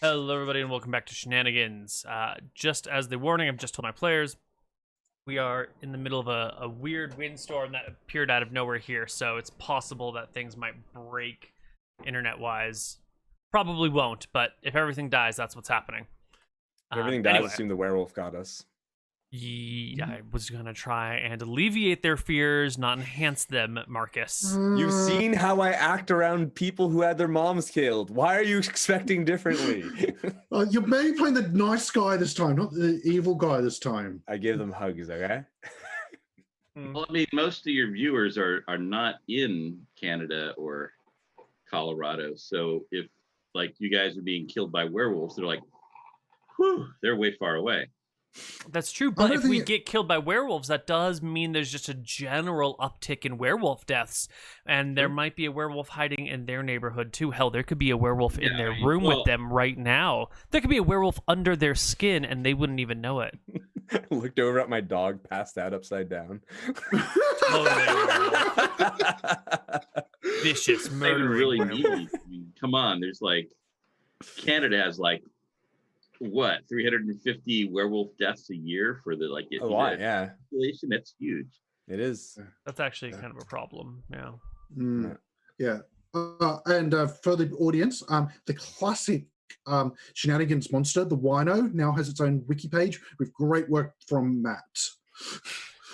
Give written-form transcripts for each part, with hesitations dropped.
Hello, everybody, and welcome back to Shenanigans. Just as the warning, I've just told my players, we are in the middle of a weird windstorm that appeared out of nowhere here, so it's possible that things might break internet-wise. Probably won't, but if everything dies, that's what's happening. If everything dies, assume the werewolf got us. Yeah, I was going to try and alleviate their fears, not enhance them, Marcus. You've seen how I act around people who had their moms killed. Why are you expecting differently? You're maybe playing the nice guy this time, not the evil guy this time. I give them hugs, okay? Well, I mean, most of your viewers are not in Canada or Colorado. So if, like, you guys are being killed by werewolves, they're like, whew, they're way far away. That's true, but if we get killed by werewolves, that does mean there's just a general uptick in werewolf deaths, and there might be a werewolf hiding in their neighborhood too. Hell, there could be a werewolf in their room with them right now. There could be a werewolf under their skin, and they wouldn't even know it. Looked over at my dog, passed out upside down. Vicious, murdering. Really needy. I mean, come on, there's like, Canada has like, what, 350 werewolf deaths a year for the like a lot, yeah. Population? That's huge. It is. That's actually kind of a problem. Yeah. Yeah. And for the audience, the classic Shenanigans monster, the Wino, now has its own wiki page with great work from Matt.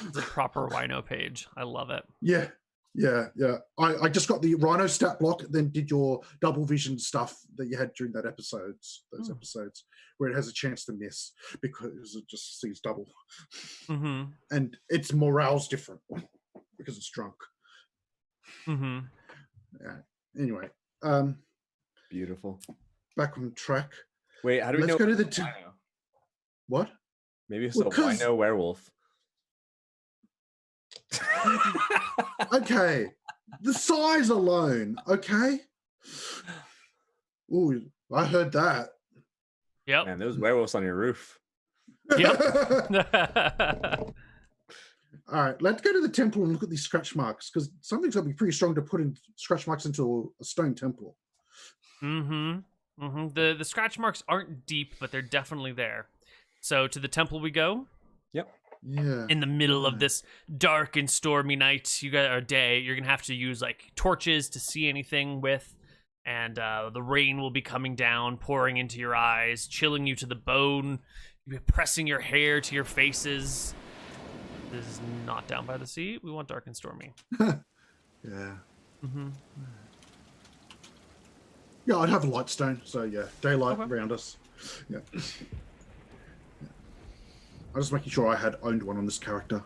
It's a proper Wino page. I love it. Yeah. I just got the Rhino stat block, then did your double vision stuff that you had during those episodes, where it has a chance to miss because it just sees double. And its morale's different because it's drunk. Yeah. Anyway. Beautiful. Back on track. Wait, how do we know? Let's go to the what? Maybe it's a Wino werewolf. Okay, the size alone. Okay. Ooh, I heard that. Yep. Man, those werewolves on your roof. Yep. All right, let's go to the temple and look at these scratch marks, because something's got to be pretty strong to put in scratch marks into a stone temple. The scratch marks aren't deep, but they're definitely there. So to the temple we go. Yep. Yeah. In the middle of this dark and stormy night, or day, you're gonna have to use like torches to see anything with, and the rain will be coming down, pouring into your eyes, chilling you to the bone. You'll be pressing your hair to your faces. This is not Down by the Sea. We want dark and stormy. Yeah. Yeah, I'd have a light stone, so yeah, daylight around us. Yeah. I'm just making sure I had owned one on this character.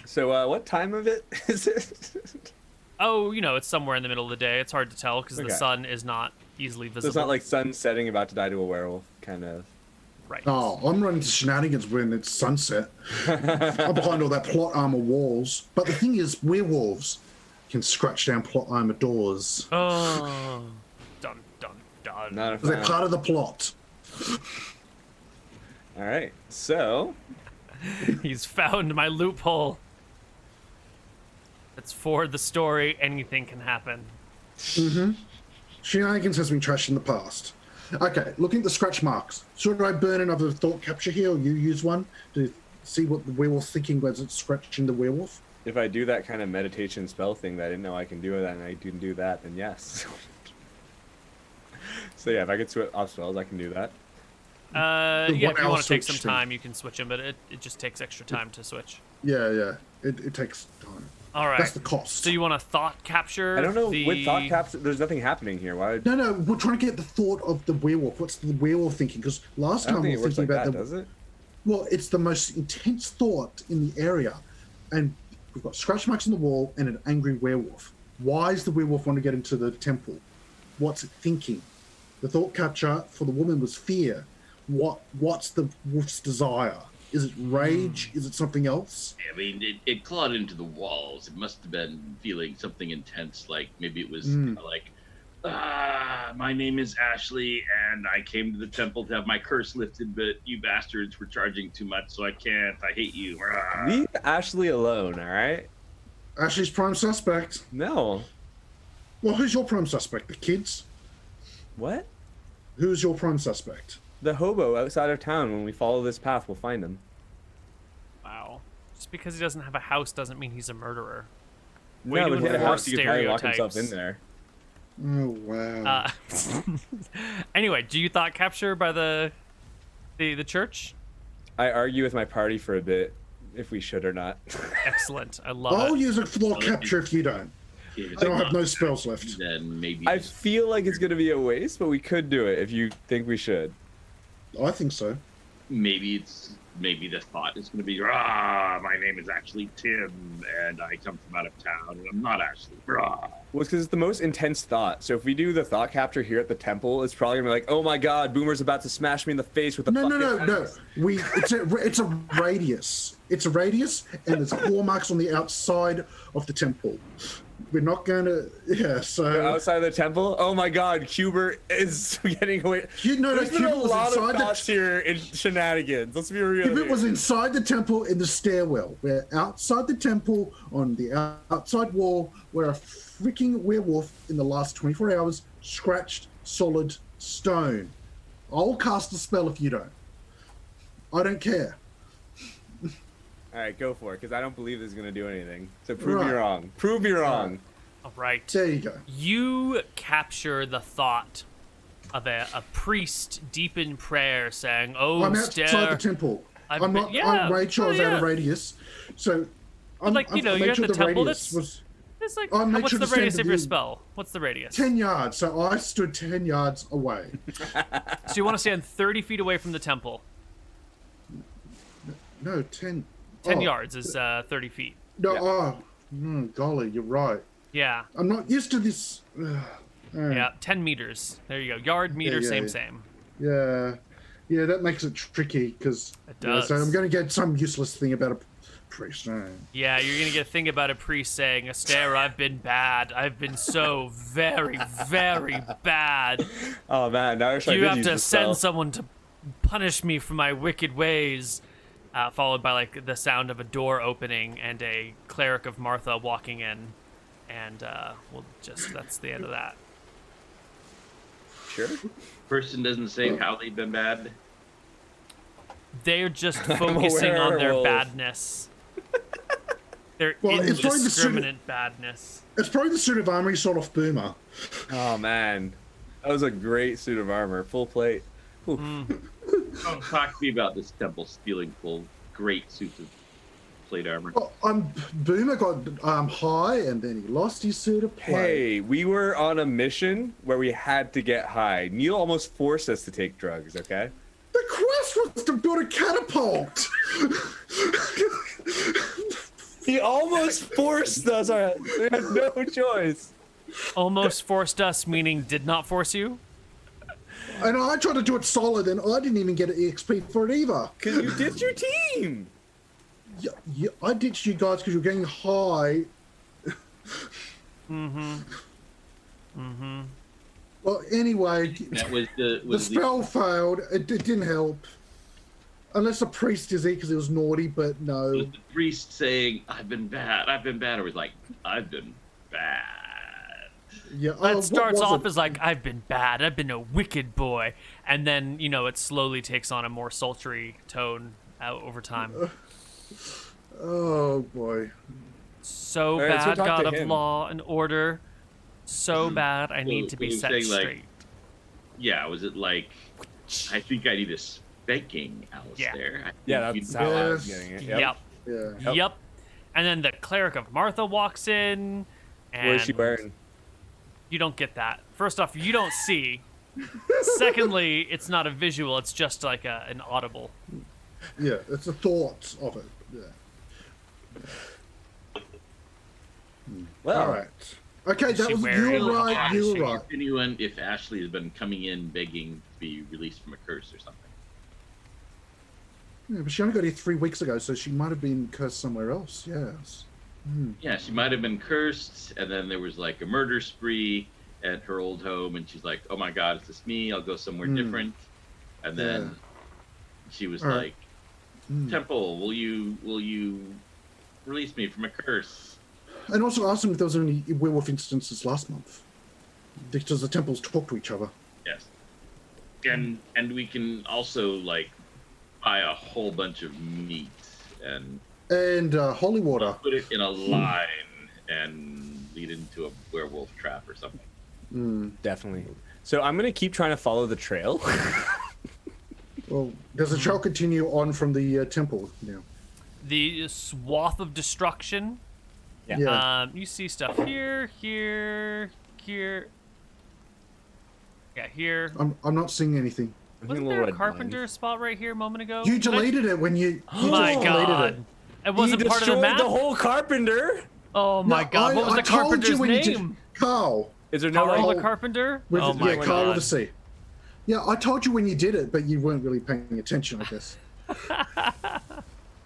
So what time of it is it? Oh, it's somewhere in the middle of the day. It's hard to tell because the sun is not easily visible. So it's not like sun setting, about to die to a werewolf, kind of. Right. Oh, I'm running to Shenanigans when it's sunset. I'm behind all that plot armor walls. But the thing is, werewolves can scratch down plot armor doors. Oh. Dun, dun, dun. Not They're part of the plot. All right, so he's found my loophole. It's for the story. Anything can happen. Shenanigans has been trashed in the past. Okay, looking at the scratch marks. Should I burn another thought capture here, or you use one to see what the werewolf's thinking as it's scratching the werewolf? If I do that kind of meditation spell thing that I didn't know I can do that, and I can do that, then yes. So yeah, if I get switch off spells, I can do that. Yeah, if you want to take some time, you can switch them, but it just takes extra time to switch. Yeah. It takes time. All right. That's the cost. So you want a thought capture? I don't know. With thought capture, there's nothing happening here. Why? No, we're trying to get the thought of the werewolf. What's the werewolf thinking? Because last time we were thinking about does it? Well, it's the most intense thought in the area, and we've got scratch marks on the wall and an angry werewolf. Why does the werewolf want to get into the temple? What's it thinking? The thought capture for the woman was fear. What's the wolf's desire? Is it rage? Is it something else? I mean, it clawed into the walls. It must have been feeling something intense, like maybe it was like, my name is Ashley, and I came to the temple to have my curse lifted, but you bastards were charging too much, so I can't. I hate you. Leave Ashley alone, all right? Ashley's prime suspect. No. Well, who's your prime suspect? The kids? What? Who's your prime suspect? The hobo outside of town. When we follow this path, we'll find him. Wow. Just because he doesn't have a house doesn't mean he's a murderer. No, Way but to he had a enforce house. He could probably lock himself stereotypes. in there. Oh wow. Anyway, do you thought capture by the church? I argue with my party for a bit if we should or not. Excellent. I love I'll it. use a floor capture if you don't. If it's Then I'll have no not, spells left. Then maybe. I feel like it's gonna be a waste, but we could do it if you think we should. I think so. maybe the thought is going to be, my name is actually Tim, and I come from out of town, and I'm not actually. Well, it's because it's the most intense thought. So if we do the thought capture here at the temple, it's probably gonna be like, oh my god, Boomer's about to smash me in the face with a No. fucking... It's a radius. It's a radius, and there's claw marks on the outside of the temple. We're not going to. Yeah. So outside of the temple. Oh my god, Hubert is getting away. There's been a Hubert was lot of inside thoughts here in Shenanigans. Let's be real. Hubert here. was inside the temple in the stairwell. We're outside the temple on the outside wall where a freaking werewolf in the last 24 hours scratched solid stone. I'll cast a spell if you don't. I don't care. All right, go for it, because I don't believe this is gonna do anything. So prove me Right. wrong. Prove me wrong. All right. There you go. You capture the thought of a priest deep in prayer saying, "Oh, I'm outside the temple. I'm made sure I was out of radius. So I'm like, you know, I you're made at sure the temple, radius that's- was It's like, I made what's sure the to stand radius of your within spell? What's the radius? 10 yards. So I stood 10 yards away. So you want to stand 30 feet away from the temple. No, 10. 10 oh, yards is 30 feet. No, Yeah. golly, you're right. Yeah. I'm not used to this. Yeah. 10 meters. There you go. Yard, meter, yeah, same, yeah. same. Yeah, that makes it tricky because. It does. So I'm going to get some useless thing about a priest. Yeah, you're going to get a thing about a priest saying, Astaire, I've been bad. I've been so very, very bad. Oh man, now I wish I You could have use to this send spell. someone to punish me for my wicked ways. Followed by like the sound of a door opening and a cleric of Martha walking in, and that's the end of that. Sure. Person doesn't say how they've been bad. They're just focusing on their werewolf. badness. Their Well, it's probably the indiscriminate badness. It's probably the suit of armor he sort of Boomer. Oh man, that was a great suit of armor, full plate. Ooh. Oh, talk to me about this temple stealing full great suits of plate armor. Well, Boomer got high and then he lost his suit of plate. Hey, we were on a mission where we had to get high. Neal almost forced us to take drugs. Okay. The quest was to build a catapult. He almost forced us. We had no choice. Almost forced us, meaning did not force you? And I tried to do it solid, and I didn't even get an EXP for it either. Cause you ditched your team. Yeah, I ditched you guys because you're getting high. Well, anyway, That was the the spell failed. It didn't help. Unless a priest is here because it was naughty, but no. was the priest saying, "I've been bad. I've been bad," or was like, "I've been bad." Yeah, It what starts was off it? as like, I've been bad, I've been a wicked boy. And then, you know, it slowly takes on a more sultry tone over time. Oh boy. So All right, so bad, talk God to of him. law and order. So bad, I need to be was set saying, like, straight. Yeah, was it like, I think I need a spanking, Alistair? I Yeah, think that's you'd- how I was Yes. getting it. Yep. Yeah. Yep. And then the cleric of Martha walks in. And What is she wearing? You don't get that. First off, you don't see. Secondly, it's not a visual, it's just like an audible. Yeah, it's the thoughts of it. Yeah. Well, All right. Okay, Is that she was wearing you were a right. hat? You Is were she- right. Anyone, if Ashley has been coming in begging to be released from a curse or something. Yeah, but she only got here 3 weeks ago, so she might have been cursed somewhere else. Yes. Yeah, she might have been cursed, and then there was like a murder spree at her old home, and she's like, "Oh my God, is this me? I'll go somewhere different." And then she was All right. like, "Temple, will you release me from a curse?" And also asked him if there was any werewolf instances last month. Because the temples talk to each other. Yes. And we can also like buy a whole bunch of meat and holy water. put it in a line and lead into a werewolf trap or something. Definitely. So I'm gonna keep trying to follow the trail. Well, does the trail continue on from the temple now? The swath of destruction. Yeah. You see stuff here. Yeah, here. I'm not seeing anything. Wasn't there a carpenter spot right here a moment ago? You deleted it when you. Oh my god! It wasn't part of the map. The whole carpenter. Oh my god! What was the carpenter's name? Carl. Is there no Carl the carpenter? Oh my god! Carl with a C. Yeah, I told you when you did it, but you weren't really paying attention, I guess.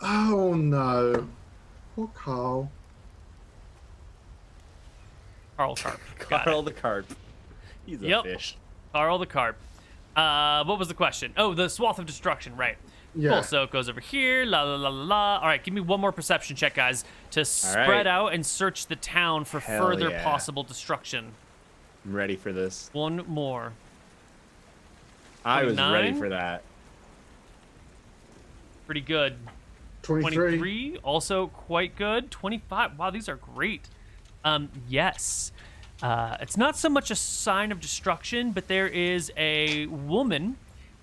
Oh no. Poor Carl. Carl Carp. Carl the carp. He's a fish. Carl the carp. What was the question? Oh, the swath of destruction, right. Yeah. Cool, so it goes over here, la la la la la. All right, give me one more perception check, guys, to spread out and search the town for further possible destruction. I'm ready for this. One more. I was ready for that. Pretty good. 23, also quite good. 25, wow, these are great. Yes. It's not so much a sign of destruction, but there is a woman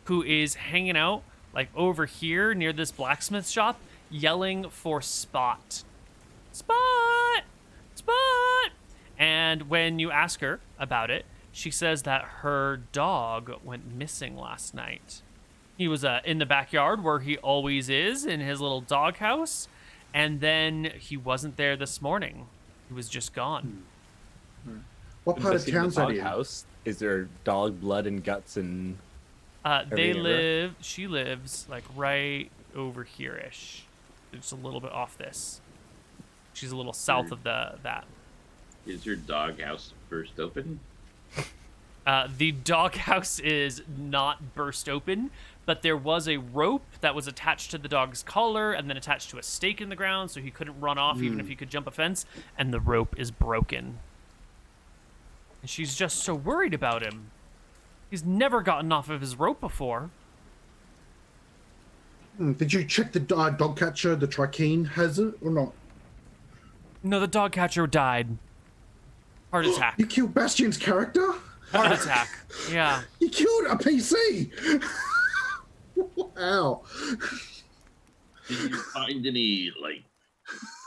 who is hanging out like over here near this blacksmith shop, yelling for Spot. Spot! Spot! And when you ask her about it, she says that her dog went missing last night. He was in the backyard where he always is, in his little doghouse, and then he wasn't there this morning. He was just gone. What part of town's that in? House? Is there dog blood and guts and? She lives like right over here-ish. Just a little bit off this. She's a little south of that. Is your doghouse burst open? The doghouse is not burst open, but there was a rope that was attached to the dog's collar and then attached to a stake in the ground, so he couldn't run off even if he could jump a fence, and the rope is broken. And she's just so worried about him. He's never gotten off of his rope before. Did you check the dog catcher, the Trikine has it or not? No, the dog catcher died. Heart attack. You killed Bastion's character? Heart attack. Yeah. You killed a PC. Wow. Did you find any like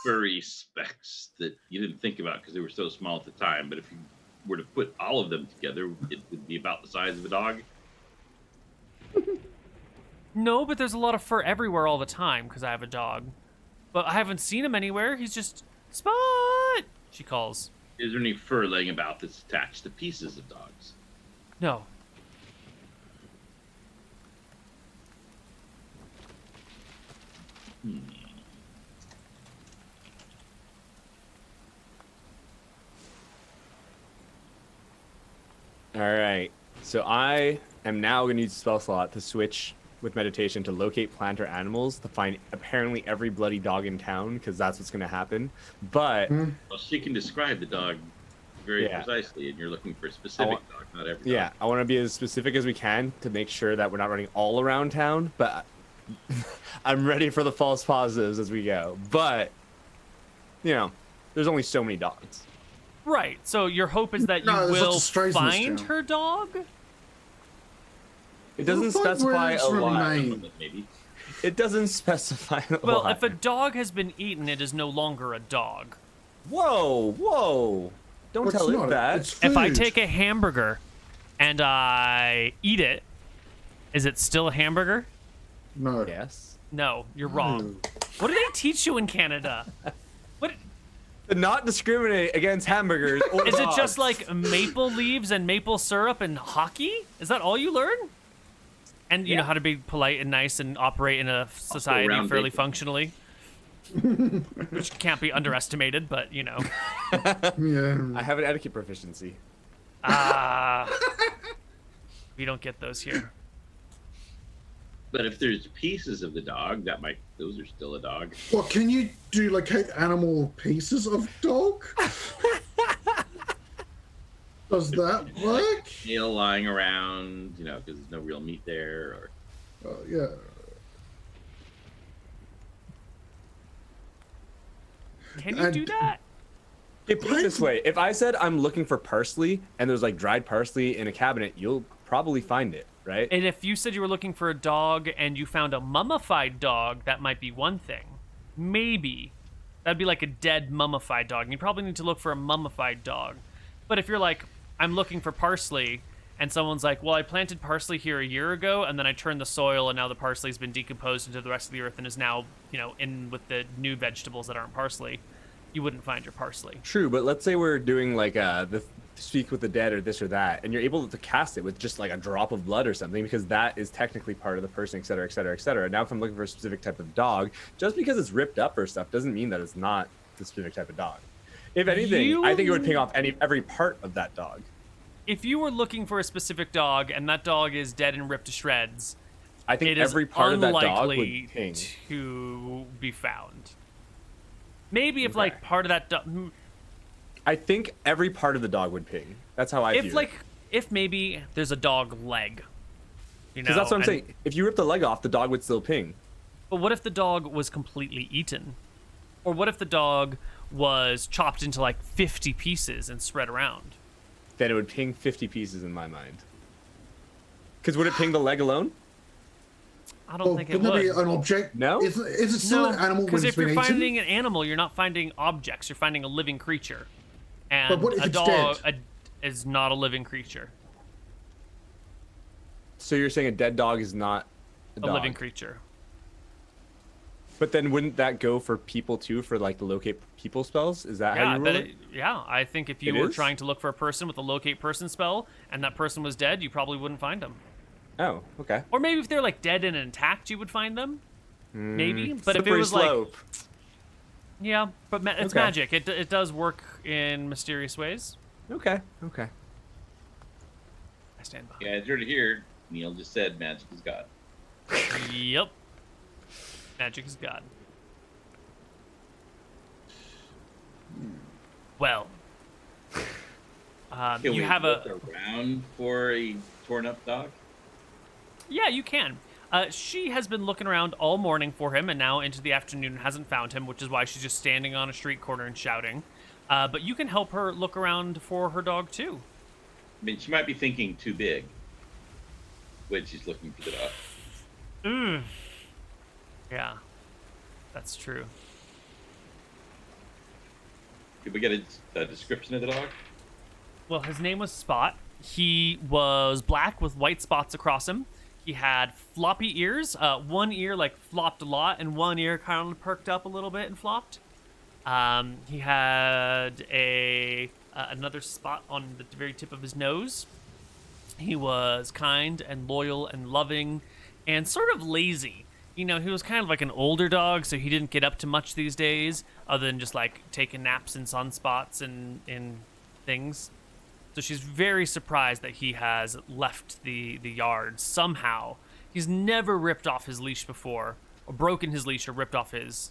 furry specks that you didn't think about because they were so small at the time? But if you were to put all of them together, it would be about the size of a dog. No, but there's a lot of fur everywhere all the time because I have a dog. But I haven't seen him anywhere. He's just Spot. She calls. Is there any fur laying about that's attached to pieces of dogs? No. All right. So I am now going to use a spell slot to switch with meditation to locate plant or animals to find apparently every bloody dog in town, because that's what's going to happen. But well, she can describe the dog very precisely, and you're looking for a specific dog, not every dog. Yeah, I want to be as specific as we can to make sure that we're not running all around town, but I'm ready for the false positives as we go. But, you know, there's only so many dogs. Right. So your hope is that you will find her dog? It doesn't specify a lot. Maybe. It doesn't specify a lot. Well, if a dog has been eaten, it is no longer a dog. Whoa, whoa. Don't tell it that. If I take a hamburger and I eat it, is it still a hamburger? No. Yes. No, you're wrong. What do they teach you in Canada? What? To not discriminate against hamburgers or Is dogs. it just like maple leaves and maple syrup and hockey? Is that all you learn? And you know how to be polite and nice and operate in a society fairly functionally. Which can't be underestimated, but you know. I have an etiquette proficiency. We don't get those here. But if there's pieces of the dog, those are still a dog. Well, can you do locate animal pieces of dog? Does that work? Neal lying around, you know, because there's no real meat there. Or Yeah. Can you do that? Okay, put it this way: if I said I'm looking for parsley and there's like dried parsley in a cabinet, you'll probably find it, right? And if you said you were looking for a dog and you found a mummified dog, that might be one thing. Maybe. That'd be like a dead mummified dog. And you probably need to look for a mummified dog. But if you're like, I'm looking for parsley, and someone's like, well, I planted parsley here a year ago, and then I turned the soil, and now the parsley's been decomposed into the rest of the earth and is now, you know, in with the new vegetables that aren't parsley, you wouldn't find your parsley. True, but let's say we're doing like the speak with the dead or this or that, and you're able to cast it with just like a drop of blood or something, because that is technically part of the person, et cetera, et cetera, et cetera. Now, if I'm looking for a specific type of dog, just because it's ripped up or stuff doesn't mean that it's not the specific type of dog. If anything, I think it would ping off every part of that dog. If you were looking for a specific dog and that dog is dead and ripped to shreds, I think it is every part of that dog unlikely would ping. to be found. Maybe if Okay. like part of that dog, I think every part of the dog would ping. That's how I view if it. like if maybe there's a dog leg, you know, Because that's what I'm and- saying. If you rip the leg off, the dog would still ping. But what if the dog was completely eaten? Or what if the dog was chopped into like 50 pieces and spread around? Then it would ping 50 pieces in my mind. Because would it ping the leg alone? I don't Well, think it couldn't there be would. an object? No? Is it still an animal when because it's if you're been eaten? finding an animal, you're not finding objects. You're finding a living creature, and But what if a it's dog dead? is not a living creature. So you're saying a dead dog is not a A dog. living creature. But then wouldn't that go for people too, for like the locate people spells? Is that how Yeah, you but rule it? yeah, I think if you It were is? trying to look for a person with a locate person spell and that person was dead, you probably wouldn't find them. Oh, okay. Or maybe if they're like dead and intact, you would find them. Maybe, but if it Slippery was like, slope. yeah, but it's Okay. magic. It does work in mysterious ways. Okay, okay. I stand by. yeah, as you're to hear, Neal just said magic is God. Yep. Magic is God. Well, Can you we have look a around for a torn up dog? yeah, you can. She has been looking around all morning for him, and now into the afternoon hasn't found him, which is why she's just standing on a street corner and shouting. But you can help her look around for her dog too. I mean, she might be thinking too big when she's looking for the dog. Yeah, that's true. Could we get a description of the dog? Well, his name was Spot. He was black with white spots across him. He had floppy ears. One ear like flopped a lot, and one ear kind of perked up a little bit and flopped. He had another spot on the very tip of his nose. He was kind and loyal and loving, and sort of lazy. You know, he was kind of like an older dog, so he didn't get up to much these days, other than just like taking naps in sunspots and things. So she's very surprised that he has left the yard somehow. He's never ripped off his leash before, or broken his leash, or ripped off his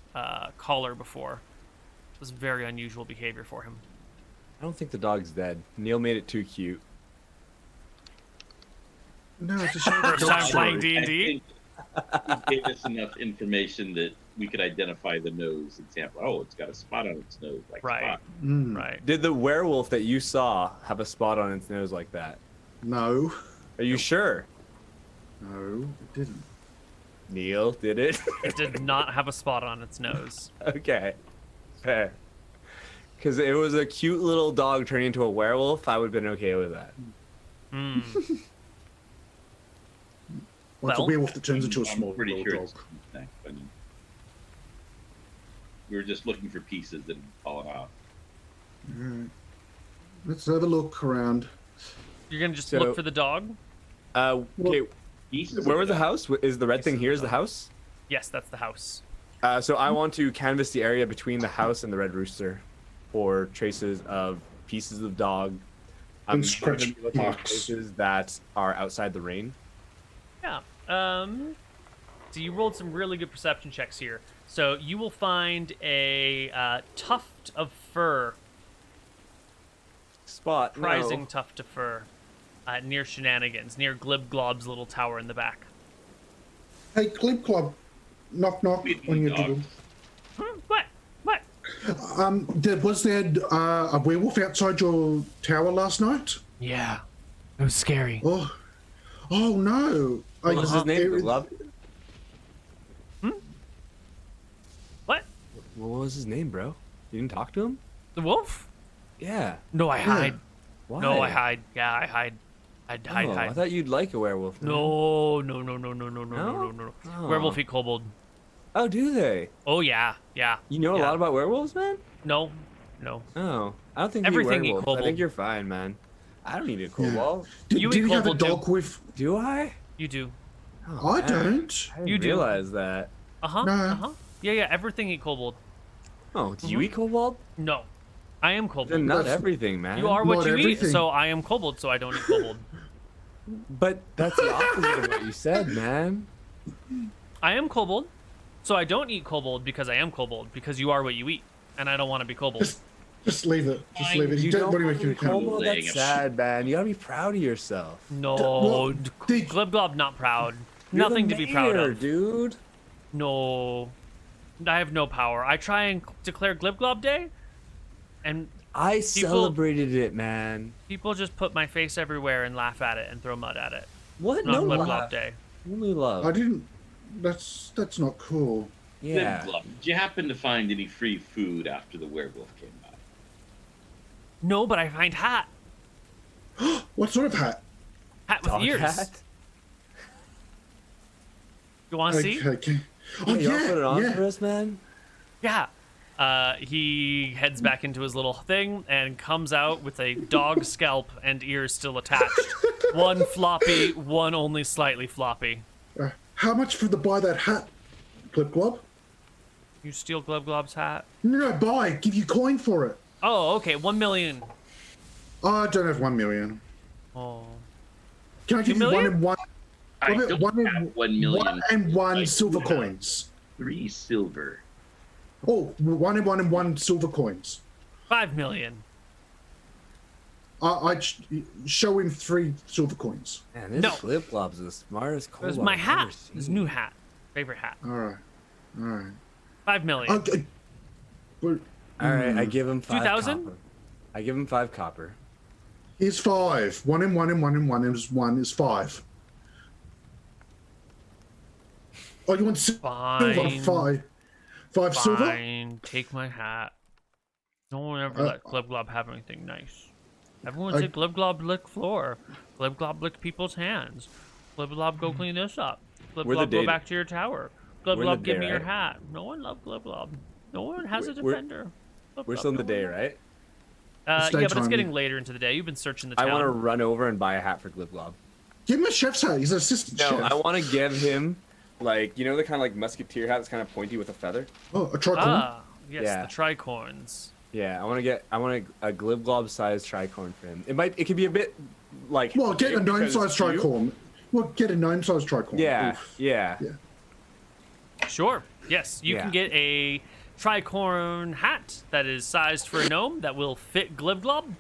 collar before. It was very unusual behavior for him. I don't think the dog's dead. Neal made it too cute. No, it's a shame. First dog time story. playing D&D? I think he gave us enough information that we could identify the nose example. Oh, it's got a spot on its nose, like Right. Spot. Right. Did the werewolf that you saw have a spot on its nose like that? No, Are you sure? no, it didn't. Neal, did it? It did not have a spot on its nose. Okay. Fair. Because it was a cute little dog turning into a werewolf, I would have been okay with that. Well, it's a Well, werewolf that turns into a I'm small pretty little sure dog. it's next. I mean, we were just looking for pieces that had fallen off. Alright. Let's have a look around. You're gonna just So- look for the dog? Okay, Pieces. where of was the house? Is the red thing here is the house? Yes, that's the house. So I want to canvass the area between the house and the red rooster for traces of pieces of dog. I'm And scratch gonna be looking for marks. places that are outside the rain. Yeah. So you rolled some really good perception checks here. So you will find a tuft of fur spot. prizing No. tough to fur near Shenanigans, near Glibglob's little tower in the back. Hey, Glib Club, knock knock on your door. What? What? Was there a werewolf outside your tower last night? Yeah, it was scary. Oh no! What was his name? Glib? What? What was his name, bro? You didn't talk to him? The wolf? Yeah. No, I hide. Why? No, I hide. Yeah, I hide. Hide. I thought you'd like a werewolf. Man. No. Oh. Werewolf eat kobold. Oh, do they? Oh yeah. You know a lot about werewolves, man? No. Oh, I don't think Everything you eat eat werewolves. I kobold. think you're fine, man. I don't eat a kobold. Did You you eat have a kobold too. dog with? Do I? You do. Oh, I man. don't. I didn't You do. realize that. No. Yeah. Everything eat kobold. Oh, do you eat kobold? No. I am kobold. Then not That's- everything, man. You are what Not you eat, everything. so I am kobold, so I don't eat kobold. But that's the opposite of what you said, man. I am kobold, so I don't eat kobold because I am kobold, because you are what you eat, and I don't want to be kobold. Just leave it. Just leave it. You Don't don't worry want about to your be account. kobold? That's sad, man. You gotta be proud of yourself. No, well, did- Glibglob not proud. You're Nothing the to be proud mayor, of. dude. No, I have no power. I try and declare Glibglob Day, and I celebrated it, man. people just put my face everywhere and laugh at it and throw mud at it. What? Not No Glibglob love. Day. Only love. I didn't. That's not cool. Yeah. Glib, did you happen to find any free food after the werewolf came by? No, but I find hat. What sort of hat? Hat with Dog ears. hat? You want to see? Okay. Oh Hey, y'all yeah, put it on yeah. for us, man. Yeah. He heads back into his little thing and comes out with a dog scalp and ears still attached. One floppy, one only slightly floppy. How much for the buy that hat, Glib Glob? You steal Glibglob's hat? No, buy. Give you coin for it. Oh, okay. 1 million. Oh, I don't have 1 million. Oh. Can I give 2 you one million? and one? I What about don't one have and 1 million. one and one I silver do have coins. 3 silver. Oh, one and one silver coins. 5 million. I'd show him 3 silver coins. Man, this No. Glibglob's the smartest It was kobold my I've hat. ever seen. His new hat. Favorite hat. All right. 5 million. Okay. But All right, I give him 5 2,000? copper. I give him 5 copper. here's 5. One and one and one and one is 5. Oh, you want silver? Fine. 5 silver? Fine. Take my hat. No one ever let Glibglob have anything nice. Everyone I- said Glibglob lick floor. Glibglob lick people's hands. Glibglob go clean this up. We're the Glibglob go day- back to your tower. in the Glibglob give day, me your right? hat. No one loved Glibglob. No one has a We're- defender. We're Glibglob, still in the no day, one- right? It's Yeah, but it's daytime. getting later into the day. You've been searching the I town. want to run over and buy a hat for Glibglob. Give him a chef's hat. He's an assistant No, chef. I want to give him, like, you know the kind of like musketeer hat that's kind of pointy with a feather? Oh, a tricorn. Ah, yes, Yeah. the tricorns. Yeah, I want a Glibglob sized tricorn for him. It could be a bit like. Well, get a big gnome because sized it's you. tricorn. Well, get a gnome sized tricorn. Yeah, Oof. yeah. Sure. Yes, you can Yeah. get a tricorn hat that is sized for a gnome that will fit Glibglob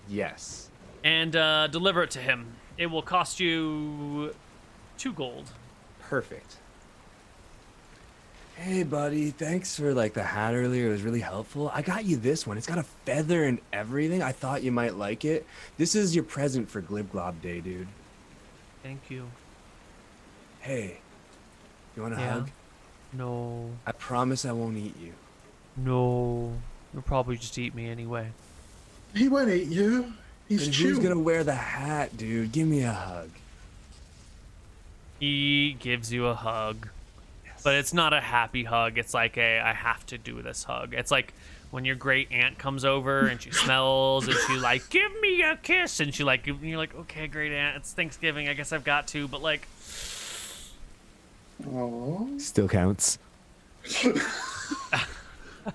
Yes. and deliver it to him. It will cost you 2 gold. Perfect. Hey, buddy, thanks for like the hat earlier. It was really helpful. I got you this one. It's got a feather and everything. I thought you might like it. This is your present for Glibglob Day, dude. Thank you. Hey, you want a Yeah. hug? No. I promise I won't eat you. No. You'll probably just eat me anyway. He won't eat you. He's Then chill. who's gonna wear the hat, dude? Give me a hug. He gives you a hug. But it's not a happy hug. It's like I have to do this hug. It's like when your great aunt comes over and she smells and she like, give me a kiss. And she like, and you're like, okay, great aunt, it's Thanksgiving. I guess I've got to. But like, Aww. Still counts.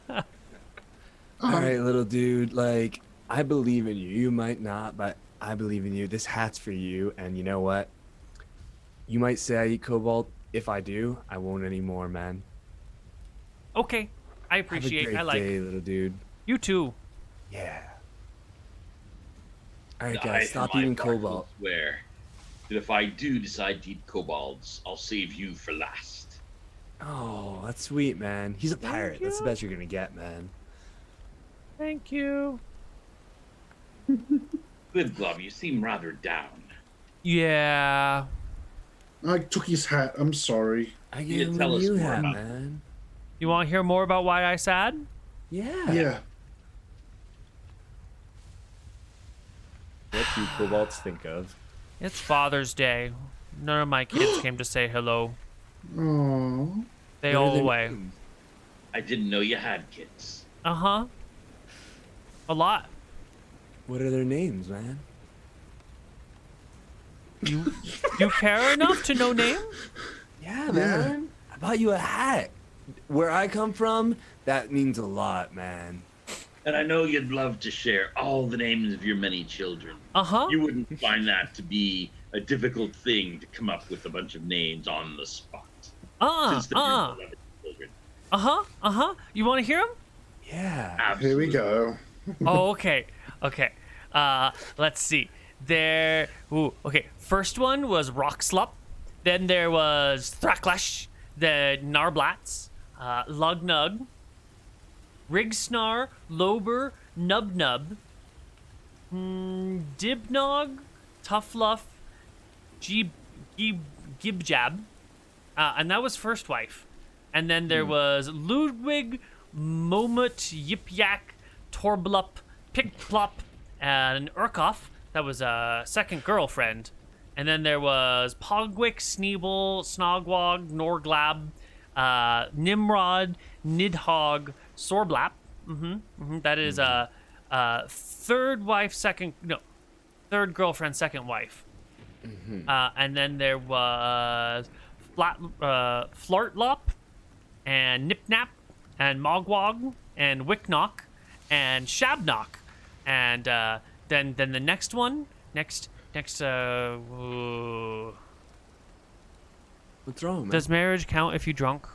All right, little dude. Like, I believe in you. You might not, but I believe in you. This hat's for you. And you know what? You might say I eat cobalt. If I do, I won't anymore, man. okay, I Have a appreciate. great I like day, little dude. you too. Yeah. All right, I, guys, for stop my eating part, will cobalt. swear that if I do decide to eat kobolds, I'll save you for last. Oh, that's sweet, man. He's a pirate. That's the you. best you're gonna get, man. Thank you. Glib, you seem rather down. Yeah. I took his hat. I'm sorry. I You gave him a tell us new more hat, about- man. You want to hear more about why I sad? Yeah. Yeah. What do kobolds think of? It's Father's Day. None of my kids came to say hello. Oh. They What are all their away. names? I didn't know you had kids. Uh-huh. A lot. What are their names, man? You care enough to know name? Yeah, man. I bought you a hat. Where I come from, that means a lot, man. And I know you'd love to share all the names of your many children. Uh-huh. You wouldn't find that to be a difficult thing to come up with a bunch of names on the spot. Since they're your beloved children. Uh-huh. You want to hear them? Yeah. Here we Absolutely. go. Oh, okay. Let's see. Okay. First one was Rockslup. Then there was Thraklash, the Narblats, Lugnug, Rigsnar, Lober, Nubnub, Dibnog, Tuffluff, Gibjab, and that was first wife. And then there was Ludwig, Momut, Yip-Yak, Torblup, Pickplop, and Urkoff. That was a second girlfriend. And then there was Pogwick, Sneeble, Snogwog, Norglab, Nimrod, Nidhogg, Sorblap. That is third girlfriend, second wife. And then there was Flartlop, and Nipnap, and Mogwog, and Wicknock, and Shabnock. And then the next one, What's wrong, man? does marriage count if you drunk?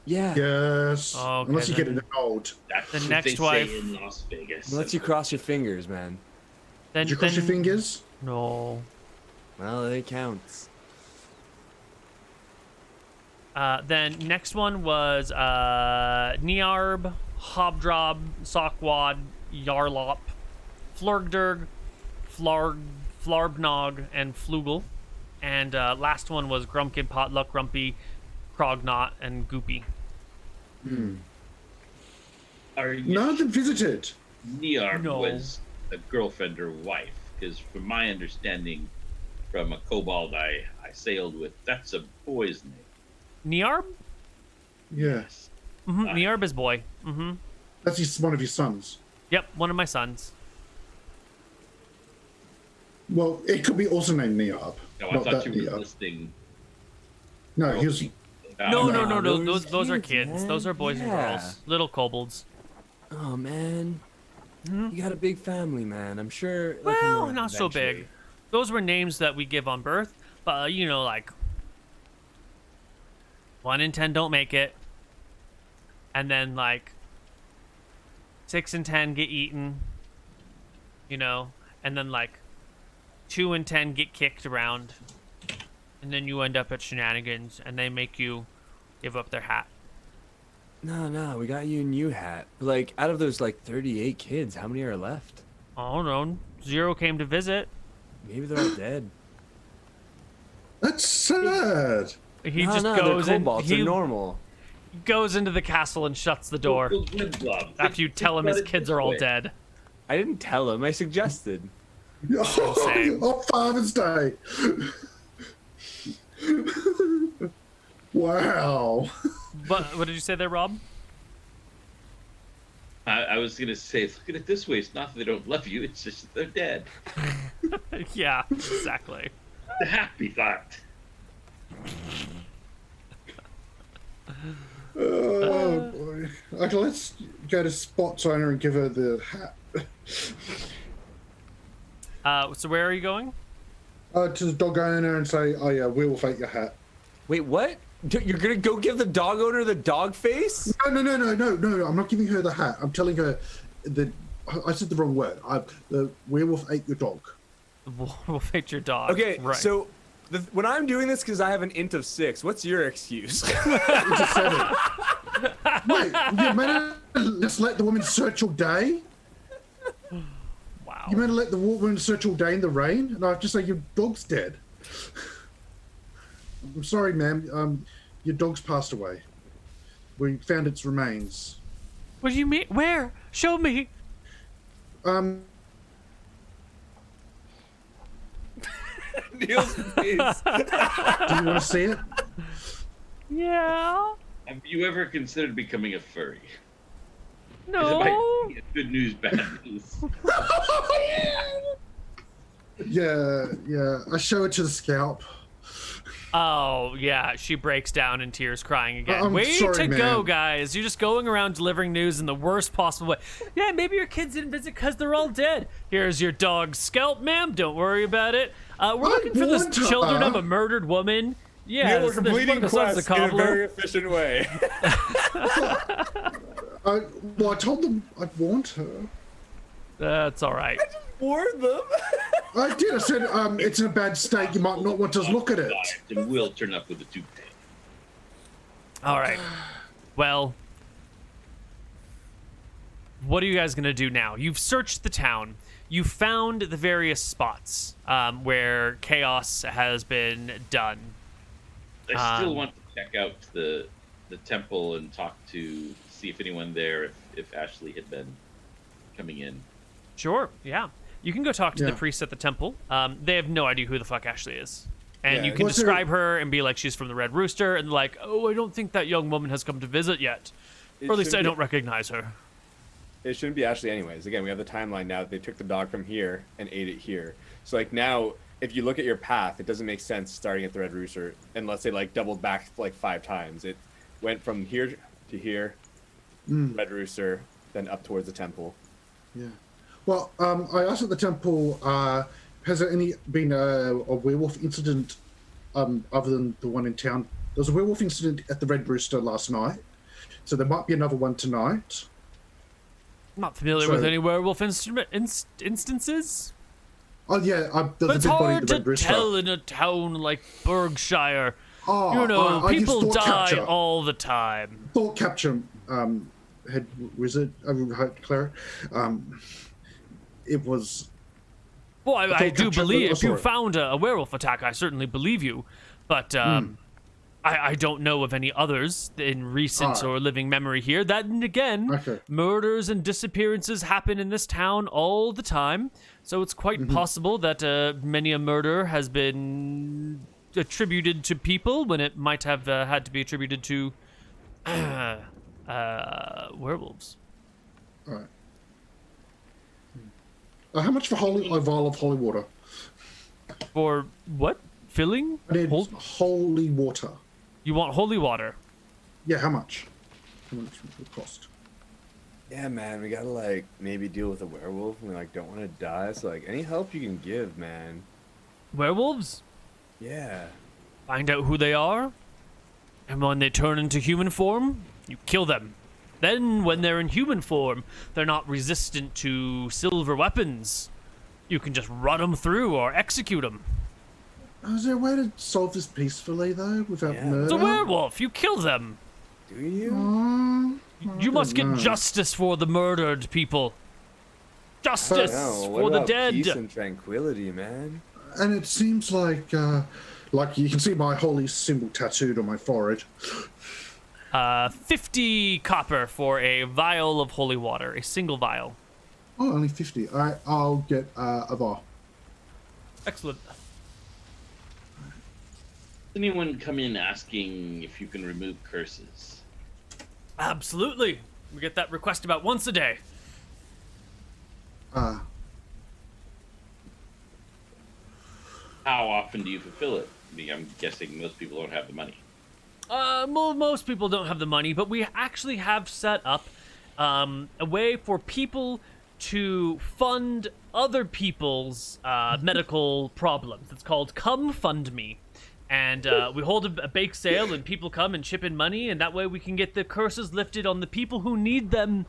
Yeah. Yes. Okay, Unless you get then. it old. That's The what next they say wife. in Las Vegas. Unless you cross your fingers, man. Then, Did you cross your fingers? No. Well, it counts. Then next one was Niarb, Hobdrob, Sockwad, Yarlop, Flurgdurg, Flarbnog, and Flugel. And last one was Grumpkin, Potluck, Grumpy, Crognot, and Goopy. Are you None of them visited. Near No. was a girlfriend or wife? Because from my understanding, from a kobold I sailed with, that's a boy's name. Niarb? Yes. Niarb is boy. That's one of your sons. Yep, one of my sons. Well, it could be also named Neab. No, I Not thought that you were Neab. listing. No, he was. No, no, those are kids. man. Those are boys and Yeah. girls. Little kobolds. Oh, man. You got a big family, man. I'm sure. they'll come Well, around not so big. eventually. Those were names that we give on birth, but like 1 in 10 don't make it, and then like 6 in 10 get eaten, and then like 2 in 10 get kicked around, and then you end up at Shenanigans, and they make you give up their hat. No, we got you a new hat. Like, out of those, 38 kids, how many are left? Oh no, 0 came to visit. Maybe they're all dead. That's sad. He no, just no, goes they're in. kobolds. He They're normal. goes into the castle and shuts the door Well, Glib, after you tell him his kids are all dead. I didn't tell him. I suggested. Same. On Father's Day. Wow. But what did you say there, Rob? I was gonna say, look at it this way. It's not that they don't love you; it's just that they're dead. Yeah, exactly. The happy thought. Oh boy. Okay, let's go to Spot's owner and give her the hat. So where are you going? To the dog owner and say, "Oh yeah, we will take your hat." Wait, what? You're gonna go give the dog owner the dog face? No. I'm not giving her the hat. I'm telling her the I said the wrong word. The werewolf ate your dog. We'll fit your dog. Okay, right. so when I'm doing this because I have an int of 6, what's your excuse? It's a 7. Wait, you meant to just let the woman search all day? Wow. You meant to let the woman search all day in the rain? And I have to say your dog's dead. I'm sorry, ma'am. Your dog's passed away. We found its remains. What do you mean? Where? Show me. Neal's face. Do you want to see it? Yeah. Have you ever considered becoming a furry? No. Is it might be good news, bad news? Yeah. I show it to the scalp. Oh, yeah. She breaks down in tears, crying again. I'm Way sorry, to go, man. guys. You're just going around delivering news in the worst possible way. Yeah, maybe your kids didn't visit because they're all dead. Here's your dog's scalp, ma'am. Don't worry about it. We're looking for the want her. children of a murdered woman. Yeah, Neal, we're there's one completing of the sons of quests in a Cobbler. very efficient way. Well, I told them I'd warned her. That's all right. Warn them. I did. I said it's in a bad state. You might not want to look at it. And we'll turn up with a toupee. All right. Well, what are you guys going to do now? You've searched the town. You found the various spots where chaos has been done. I still want to check out the temple and talk to see if anyone there, if Ashley had been coming in. Sure, yeah. You can go talk to the Yeah. priests at the temple. They have no idea who the fuck Ashley is. And Yeah. you can Was there- describe her and be like, she's from the Red Rooster, and like, oh, I don't think that young woman has come to visit yet. It Or at least I shouldn't don't recognize her. It shouldn't be Ashley anyways. Again, we have the timeline now. They took the dog from here and ate it here. So like now, if you look at your path, it doesn't make sense starting at the Red Rooster unless they like doubled back like 5 times. It went from here to here, Red Rooster, then up towards the temple. Yeah. Well, I asked at the temple, has there been a werewolf incident other than the one in town? There was a werewolf incident at the Red Rooster last night, so there might be another one tonight. I'm not familiar So- with any werewolf instances. Oh yeah, But the it's dead body hard at the Red to Rooster. tell in a town like Berkshire. Oh, You know, I used people thought die capture. all the time. Thought capture head wizard, cleric. It was. Well, I thought do capture- believe if you sorry. found a werewolf attack, I certainly believe you. But I don't know of any others in recent Alright. or living memory here. That, and again, Okay. murders and disappearances happen in this town all the time. So it's quite possible that many a murder has been attributed to people when it might have had to be attributed to werewolves. All right. How much for a vial of holy water? For what? Filling? I need Hol- holy water. You want holy water? Yeah, how much? How much would it cost? Yeah, man, we gotta like maybe deal with a werewolf and we like don't want to die. So like any help you can give, man. Werewolves? Yeah. Find out who they are, and when they turn into human form, you kill them. Then, when they're in human form, they're not resistant to silver weapons. You can just run them through or execute them. Is there a way to solve this peacefully though, without Yeah. murder? It's a werewolf. You kill them. Do you? You must get know. justice for the murdered people. Justice No, what for the about dead. peace and tranquility, man? And it seems like you can see my holy symbol tattooed on my forehead. 50 copper for a vial of holy water, a single vial. Oh, only 50. All right, I'll get a vial. Excellent. Anyone come in asking if you can remove curses? Absolutely. We get that request about once a day. How often do you fulfill it? I mean, I'm guessing most people don't have the money. Most people don't have the money, but we actually have set up a way for people to fund other people's medical problems. It's called Come Fund Me. And we hold a bake sale, and people come and chip in money, and that way we can get the curses lifted on the people who need them,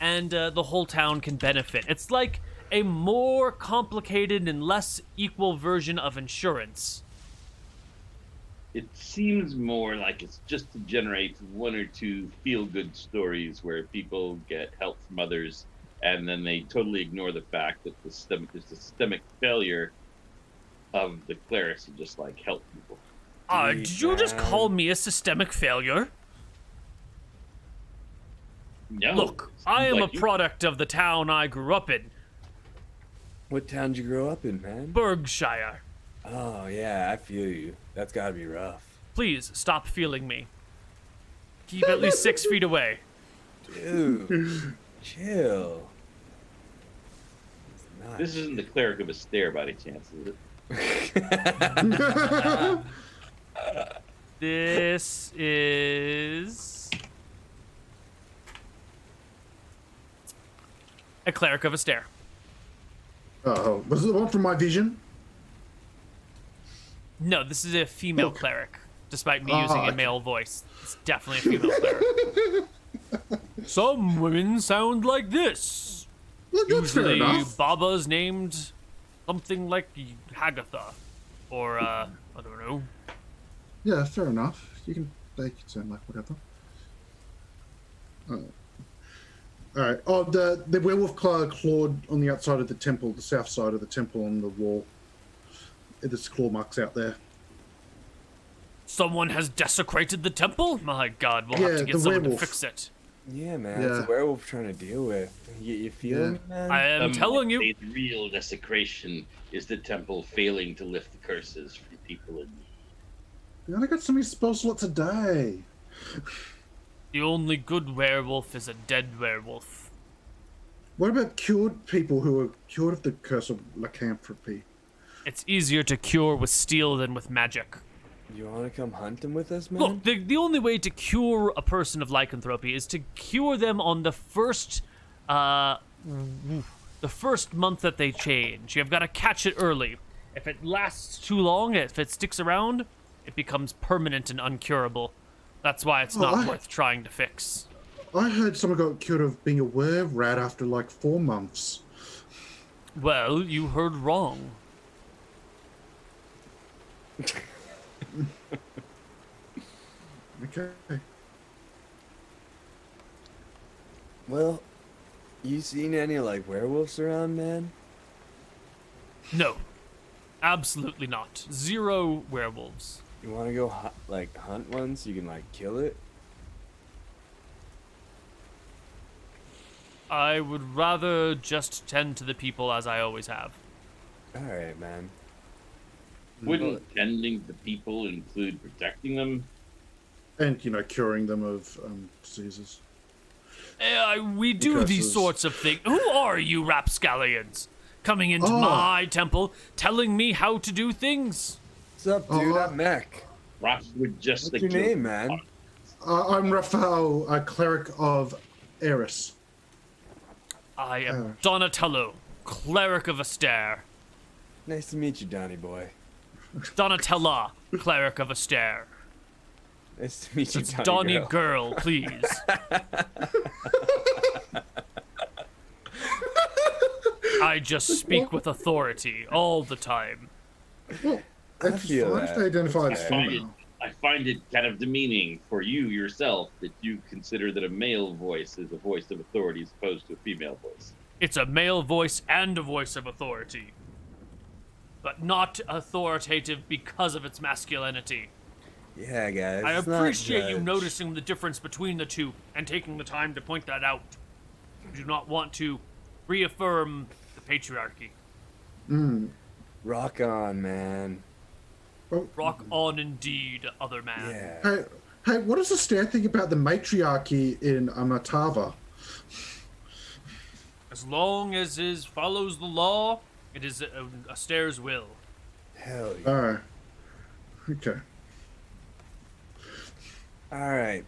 and the whole town can benefit. It's like a more complicated and less equal version of insurance. It seems more like it's just to generate one or two feel-good stories where people get help from others, and then they totally ignore the fact that there's a systemic failure of the clerics to just like help people. Did you just call me a systemic failure? No. Look, it seems I am like a product of the town I grew up in, What town did you grow up in, man? Berkshire. Oh, yeah, I feel you. That's gotta be rough. Please stop feeling me. Keep at least 6 feet away. Dude, chill. It's not This isn't the cleric of a stare by any chance, is it? This is a cleric of a stare. Oh, was it the one from my vision? No, this is a female Okay. cleric. Despite me using a okay. male voice, it's definitely a female cleric. Some women sound like this. Well, that's fair Usually, enough. Baba's named something like Hagatha, or I don't know. Yeah, fair enough. They can sound like whatever. All right. Oh, the werewolf clawed on the outside of the temple, the south side of the temple on the wall. There's claw marks out there. Someone has desecrated the temple? My god, we'll have Yeah, to get the someone werewolf. to fix it. Yeah, man. Yeah. It's a werewolf trying to deal with. You feeling, man? I am telling you. The real desecration is the temple failing to lift the curses from people in need. We only got so many spell slots a day. The only good werewolf is a dead werewolf. What about cured people who are cured of the curse of lycanthropy? It's easier to cure with steel than with magic. You want to come hunting with us, man? Look, the only way to cure a person of lycanthropy is to cure them on the first month that they change. You've got to catch it early. If it lasts too long, if it sticks around, it becomes permanent and uncurable. That's why it's not worth trying to fix. I heard someone got cured of being a were-rat after like 4 months. Well, you heard wrong. Okay. Well, you seen any like werewolves around, man? No. Absolutely not. 0 werewolves. You want to go hunt one so you can like kill it? I would rather just tend to the people as I always have. All right, man. Wouldn't tending to people include protecting them? And, curing them of diseases. We do these Curses. sorts of things. Who are you, rapscallions? Coming into Oh. my temple, telling me how to do things? What's up, dude? Oh, I'm Mech. Rock would just What's your name, man? I'm Raphael, a cleric of Eris. I am Donatello, cleric of Astaire. Nice to meet you, Donny boy. Donatella, cleric of Astaire. Nice to meet you, It's Donny Donny girl. girl, please. I just speak with authority all the time. Well, it's feel fine if that. they identify as I find it, female. I find it kind of demeaning for you yourself that you consider that a male voice is a voice of authority as opposed to a female voice. It's a male voice and a voice of authority. But not authoritative because of its masculinity. Yeah, guys. I let's not appreciate you judge. noticing the difference between the two and taking the time to point that out. I do not want to reaffirm the patriarchy. Rock on, man. Rock on indeed, other man. Yeah. Hey, what does the Astaire think about the matriarchy in Amatava? As long as it follows the law, it is Astaire's will. Hell yeah. Okay. All right.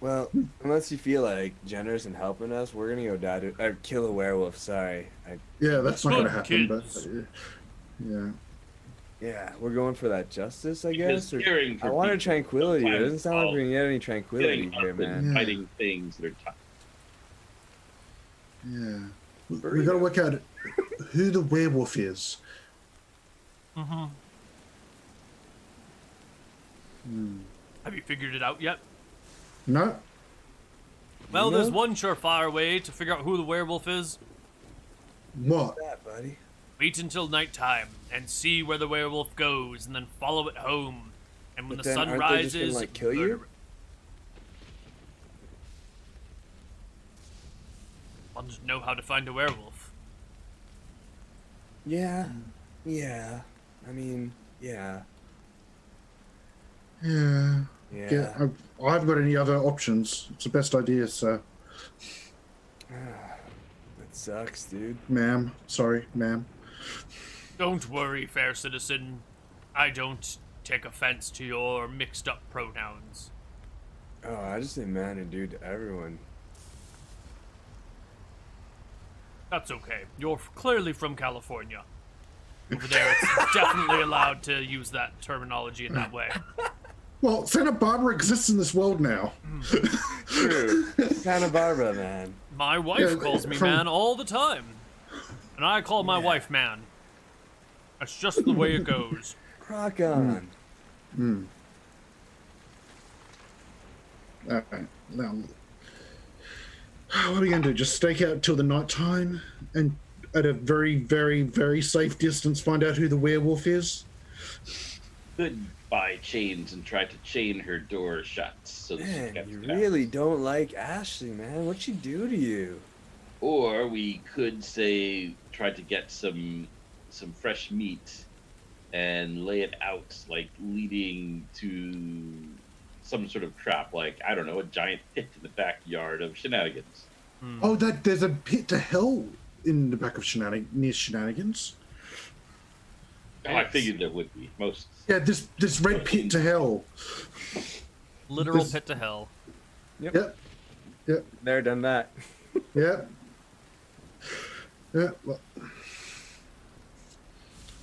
Well, unless you feel like generous and helping us, we're gonna go kill a werewolf. Sorry. Yeah, that's not going to happen, Kids. but Yeah, we're going for that justice, I Because guess. Or, caring for I wanted people tranquility. It doesn't sound like we're gonna get any tranquility getting here, up and man. fighting things that are tough. Yeah. We got to work out who the werewolf is. Mm-hmm. Hmm. Have you figured it out yet? No. Well, there's one surefire way to figure out who the werewolf is. What? that, buddy? Wait until nighttime and see where the werewolf goes, and then follow it home. And when But the then sun aren't they just rises, gonna, like, kill you? murder it. I'll just know how to find a werewolf. Yeah. Yeah. I mean, yeah. Yeah. Yeah. Yeah. I haven't got any other options. It's the best idea, sir. That sucks, dude. Ma'am. Sorry, ma'am. Don't worry, fair citizen. I don't take offense to your mixed up pronouns. Oh, I just say man and dude to everyone. That's okay. You're clearly from California. Over there, it's definitely allowed to use that terminology in that way. Well, Santa Barbara exists in this world now. True. Santa Barbara, man. My wife Yeah, calls me from- man all the time. And I call my wife man. That's just the way it goes. Rock on. All right. Now, what are we going to do? Just stake out till the night time and at a very, very, very safe distance find out who the werewolf is? Could buy chains and try to chain her door shut so that she Man, can't you get out. really don't like Ashley, man. What'd she do to you? Or we could say try to get some fresh meat and lay it out, like leading to some sort of trap, like I don't know, a giant pit in the backyard of Shenanigans. Oh, there's a pit to hell in the back of near Shenanigans. Oh, I figured there would be most. Yeah, this red pit to hell. Literal This- pit to hell. Yep. Yep. There, done that. Yep. Yeah. Well.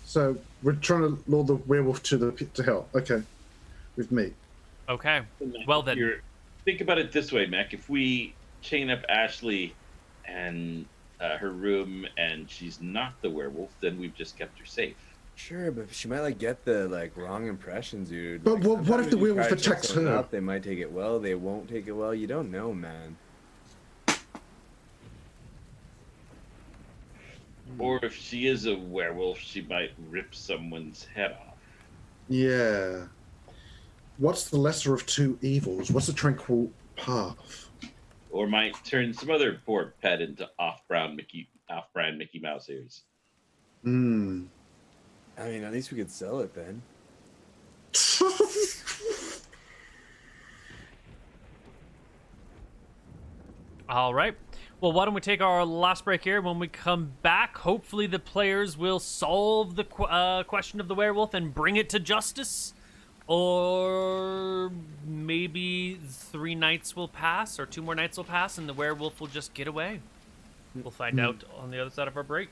So we're trying to lure the werewolf to the pit to hell. Okay. With me. Okay. Well then. Think about it this way, Mac. If we chain up Ashley and her room, and she's not the werewolf, then we've just kept her safe. Sure, but she might like get the wrong impressions, dude. But Like, what if the sometimes you werewolf try to check attacks someone her? out, they might take it well. They won't take it well. You don't know, man. Or if she is a werewolf, she might rip someone's head off. Yeah. What's the lesser of two evils? What's the tranquil path? Or might turn some other poor pet into off-brand Mickey Mouse ears. Hmm. I mean, at least we could sell it then. All right. Well, why don't we take our last break here? When we come back, hopefully the players will solve the question of the werewolf and bring it to justice. Or maybe 3 nights will pass, or 2 more nights will pass, and the werewolf will just get away. We'll find out on the other side of our break.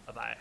Bye-bye.